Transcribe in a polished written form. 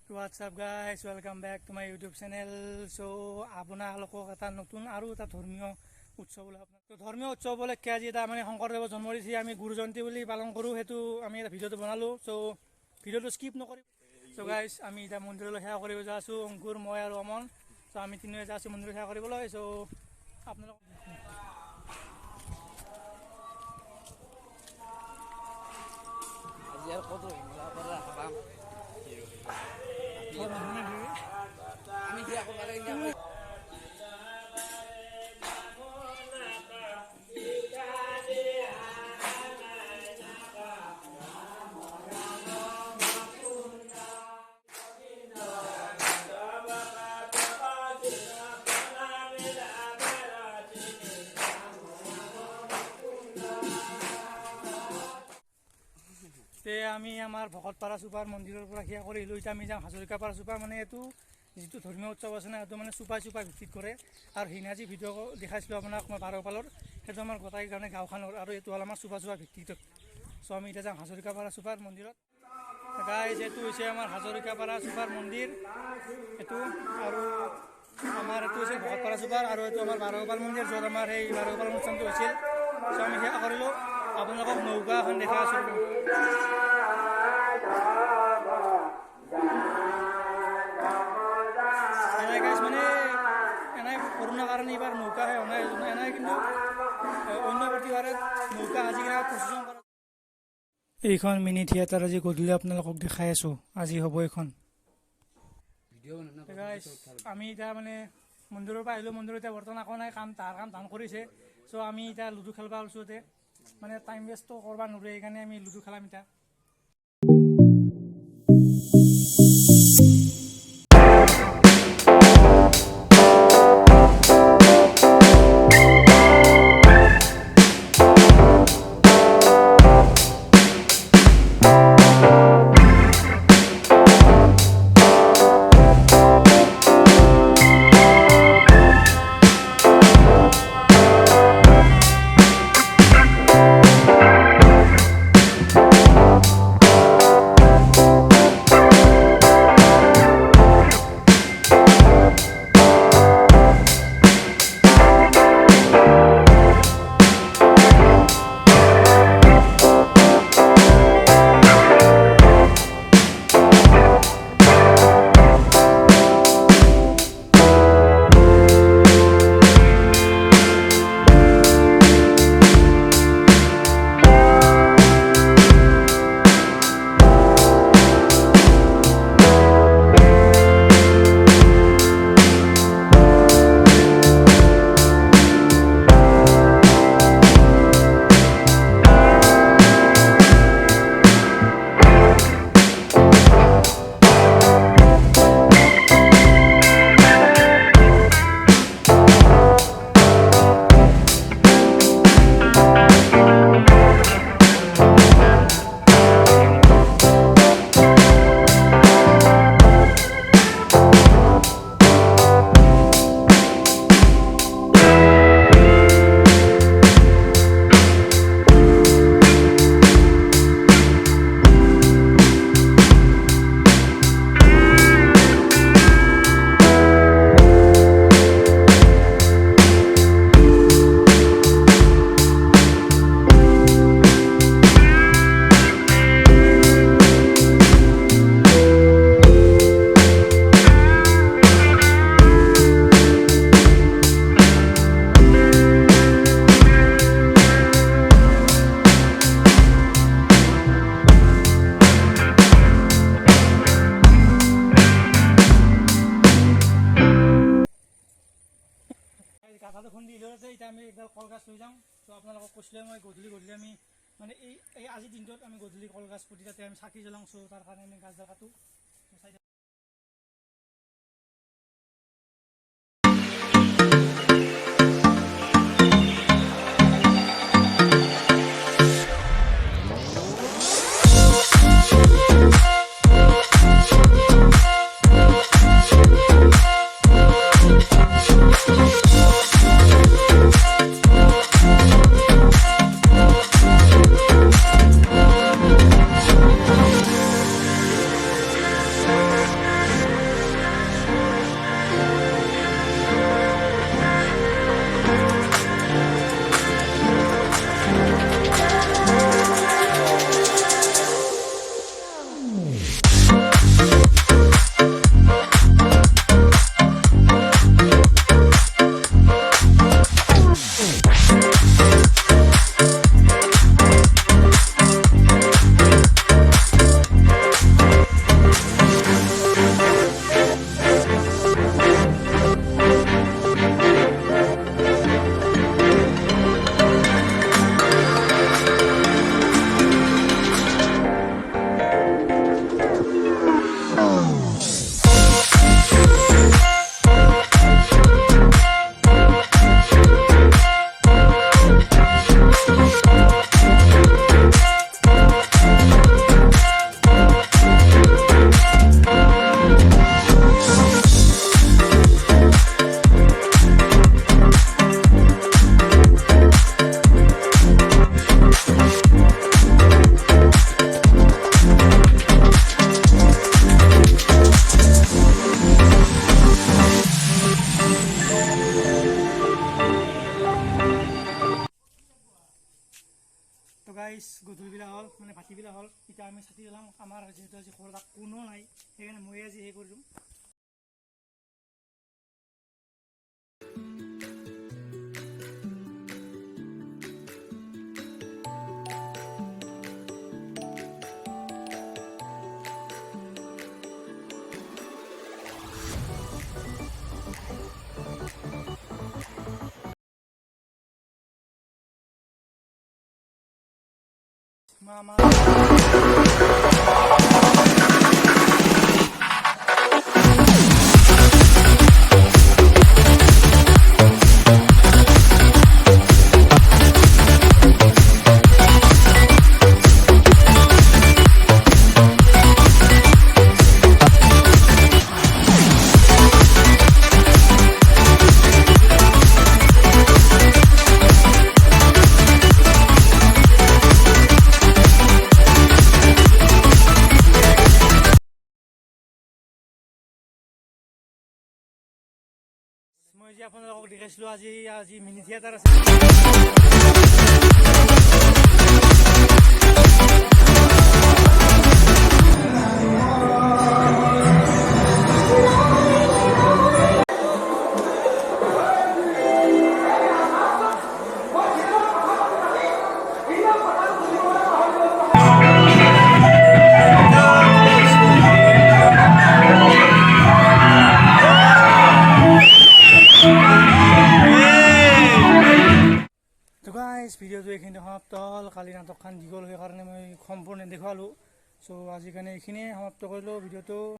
What's up guys, welcome back to my YouTube channel. So আপোনালোকক এটা নতুন আৰু এটা ধৰ্মীয় উৎসৱ তো ধৰ্মীয় উৎসৱ বলে কি আজি এটা মানে শংকৰদেৱৰ জন্মদিন আমি গুৰু জয়ন্তী বুলি পালন কৰোঁ সেইটো আমি এটা ভিডিঅ'টো বনালোঁ so ভিডিঅ'টো স্কিপ নকৰি so guys আমি এটা মন্দিৰলৈ সেৱা কৰিব যা আছোঁ অংকুৰ মই আৰু অমন so আমি তিনিওৱে যা আছোঁ মন্দিৰ সেৱা কৰিবলৈ so আপোনালোক আজি আৰু কত হিমলা পৰা খাম আমি কি আকৌ লাগে আমি আমাৰ ভকতপাৰা চুপাৰ মন্দিৰৰ পৰা সেৱা কৰি আহিলোঁ এতিয়া আমি যাম হাজৰিকাপাৰা চুপাৰ মানে এইটো যিটো ধৰ্মীয় উৎসৱ আছে না সেইটো মানে চুপাই ভিত্তিত কৰে আৰু সিনাজি ভিডিঅ' দেখাইছিলোঁ আপোনাক মই বাৰপালৰ সেইটো আমাৰ গোটাই কাৰণে গাঁওখনৰ আৰু এইটো হ'ল আমাৰ চুপা ভিত্তিত চ' আমি এতিয়া যাম হাজৰিকাপাৰা চুপাৰ মন্দিৰত গাইজ এইটো হৈছে আমাৰ হাজৰিকাপাৰা চুপাৰ মন্দিৰ এইটো আৰু আমাৰ এইটো হৈছে ভকতপাৰা চুপাৰ আৰু এইটো আমাৰ বাৰপাল মন্দিৰ য'ত আমাৰ সেই বাৰপাল অনুষ্ঠানটো হৈছিল চ' আমি সেৱা কৰিলোঁ আপোনালোকক নৌকা এখন দেখাই আছোঁ মানে এনাই কৰোণাৰ কাৰণে এইবাৰ নৌকাহে অনাই এনাই কিন্তু অন্য প্ৰতিবাৰে নৌকা সাজি কিনে প্ৰচেছন কৰা এইখন মিনি থিয়েটাৰ আজি গধূলি আপোনালোকক দেখাই আছোঁ আজি হ'ব এইখন আমি এতিয়া মানে মন্দিৰৰ পৰা আহিলোঁ মন্দিৰত এতিয়া বৰ্তমান আকৌ নাই কাম ধান কৰিছে চ' আমি এতিয়া লুডু খেলিব ওচৰতে মানে টাইম ৱেষ্টটো কৰিব নোৱাৰোঁ সেইকাৰণে আমি লুডু খেলাম এতিয়া কাঠাটো খুন্দি লৈ এতিয়া আমি একডাল কলগছ লৈ যাওঁ তো আপোনালোকক কৈছিলে মই গধূলি আমি মানে এই আজিৰ দিনটোত আমি গধূলি কলগছ পুতি তাতে আমি চাকি জ্বলাওঁ চ' তাৰ কাৰণে আমি গাছডাল কাটো বাকীবিলাক হ'ল এতিয়া আমি চাতি জ্বলাম আমাৰ যিহেতু আজি ঘৰত কোনো নাই সেইকাৰণে মই আজি সেই কৰি দিম Mama. মই যে আপোনালোকক দেখাইছিলোঁ আজি মিনি থিয়েটাৰ আছে ভিডিঅ'টো এইখিনি সমাপ্ত হ'ল কালি নাটকখন দীঘল হোৱাৰ কাৰণে মই সম্পূৰ্ণ দেখুৱালোঁ চ' আজিৰ কাৰণে এইখিনিয়ে সমাপ্ত কৰিলোঁ ভিডিঅ'টো